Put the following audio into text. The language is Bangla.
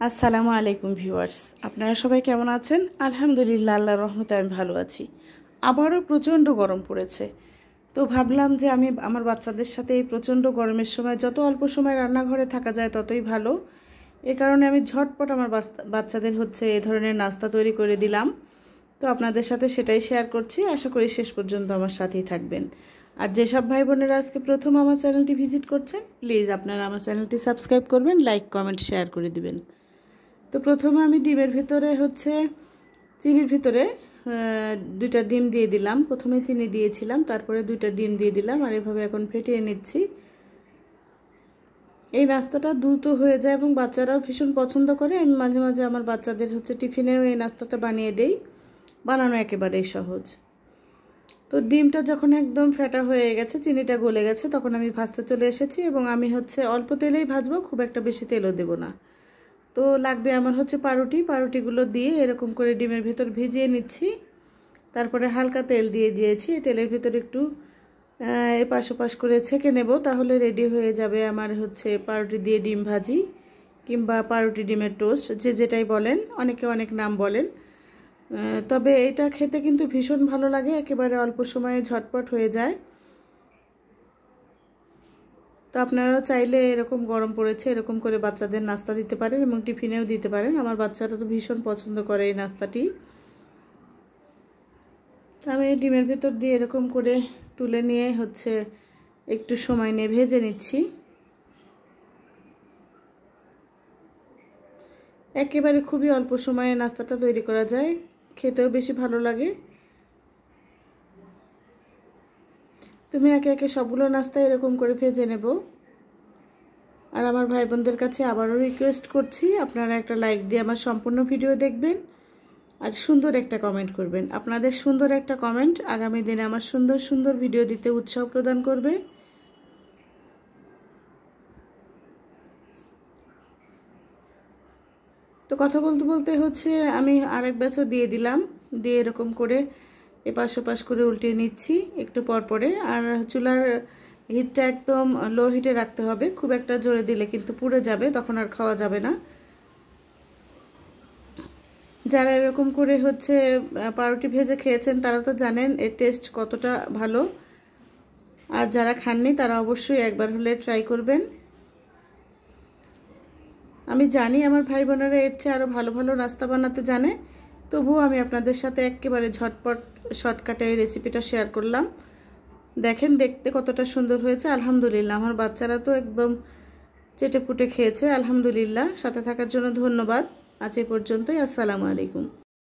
আসসালামু আলাইকুম ভিউয়ার্স, আপনারা সবাই কেমন আছেন? আলহামদুলিল্লাহ, আল্লাহর রহমতে আমি ভালো আছি। আবারও প্রচণ্ড গরম পড়েছে, তো ভাবলাম যে আমি আমার বাচ্চাদের সাথে এই প্রচণ্ড গরমের সময় যত অল্প সময় রান্নাঘরে থাকা যায় ততই ভালো। এ কারণে আমি ঝটপট আমার বাচ্চাদের এ ধরনের নাস্তা তৈরি করে দিলাম। তো আপনাদের সাথে সেটাই শেয়ার করছি। আশা করি শেষ পর্যন্ত আমার সাথেই থাকবেন। আর যেসব ভাই বোনেরা আজকে প্রথম আমার চ্যানেলটি ভিজিট করছেন, প্লিজ আপনারা আমার চ্যানেলটি সাবস্ক্রাইব করবেন, লাইক কমেন্ট শেয়ার করে দিবেন। তো প্রথমে আমি ডিমের ভিতরে চিনির ভিতরে দুইটা ডিম দিয়ে দিলাম। প্রথমে চিনি দিয়েছিলাম, তারপরে দুইটা ডিম দিয়ে দিলাম, আর এভাবে এখন ফেটিয়ে নিচ্ছি। এই নাস্তাটা দ্রুত হয়ে যায় এবং বাচ্চারাও ভীষণ পছন্দ করে। আমি মাঝে মাঝে আমার বাচ্চাদের টিফিনেও এই নাস্তাটা বানিয়ে দেই। বানানো একেবারেই সহজ। তো ডিমটা যখন একদম ফেটা হয়ে গেছে, চিনিটা গলে গেছে, তখন আমি ভাজতে চলে এসেছি এবং আমি অল্প তেলেই ভাজবো, খুব একটা বেশি তেলও দেব না। তো লাগবে আমার পাউরুটিগুলো দিয়ে এরকম করে ডিমের ভেতর ভিজিয়ে নিচ্ছি। তারপরে হালকা তেল দিয়ে দিয়েছি। তেলের ভিতর একটু এপাশ ওপাশ করে ছেঁকে নেব, তাহলে রেডি হয়ে যাবে আমার পাউরুটি দিয়ে ডিম ভাজি কিংবা পাউরুটি ডিমের টোস্ট, যে যেটাই বলেন, অনেকে অনেক নাম বলেন। তবে এটা খেতে কিন্তু ভীষণ ভালো লাগে, একেবারে অল্প সময়ে ঝটপট হয়ে যায়। তো আপনারাও চাইলে এরকম গরম পড়েছে এরকম করে বাচ্চাদের নাস্তা দিতে পারেন এবং টিফিনেও দিতে পারেন। আমার বাচ্চারা তো ভীষণ পছন্দ করে এই নাস্তাটি। আমি ডিমের ভেতর দিয়ে এরকম করে তুলে নিয়ে একটু সময় নিয়ে ভেজে নিচ্ছি। একেবারে খুবই অল্প সময়ে নাস্তাটা তৈরি করা যায়, খেতেও বেশি ভালো লাগে। তুমি একে একে সবগুলো নাস্তা এরকম করে ভেজে নেব। আর আমার ভাই বোনদের কাছে আবারও রিকোয়েস্ট করছি, আপনারা একটা লাইক দিয়ে আমার সম্পূর্ণ ভিডিও দেখবেন আর সুন্দর একটা কমেন্ট করবেন। আপনাদের সুন্দর একটা কমেন্ট আগামী দিনে আমার সুন্দর সুন্দর ভিডিও দিতে উৎসাহ প্রদান করবে। তো কথা বলতে বলতে আমি আরেক ব্যাচও দিয়ে দিলাম, দিয়ে এরকম করে এপাশ ওপাশ করে উল্টিয়ে নিচ্ছি একটু পর পরে। আর চুলার হিটটা একদম লো হিটে রাখতে হবে, খুব একটা জোরে দিলে কিন্তু পুড়ে যাবে, তখন আর খাওয়া যাবে না। যারা এরকম করে পাউরুটি ভেজে খেয়েছেন তারা তো জানেন এর টেস্ট কতটা ভালো। আর যারা খাননি তারা অবশ্যই একবার হলে ট্রাই করবেন। আমি জানি আমার ভাই বোনেরা এর চেয়ে আরও ভালো ভালো নাস্তা বানাতে জানে, তবুও আমি আপনাদের সাথে একেবারে ঝটপট শর্টকাটে এই রেসিপিটা শেয়ার করলাম। দেখেন দেখতে কতটা সুন্দর হয়েছে। আলহামদুলিল্লাহ, আমার বাচ্চারা তো একদম চেটেপুটে খেয়েছে। আলহামদুলিল্লাহ, সাথে থাকার জন্য ধন্যবাদ। আজ এই পর্যন্তই। আসসালামু আলাইকুম।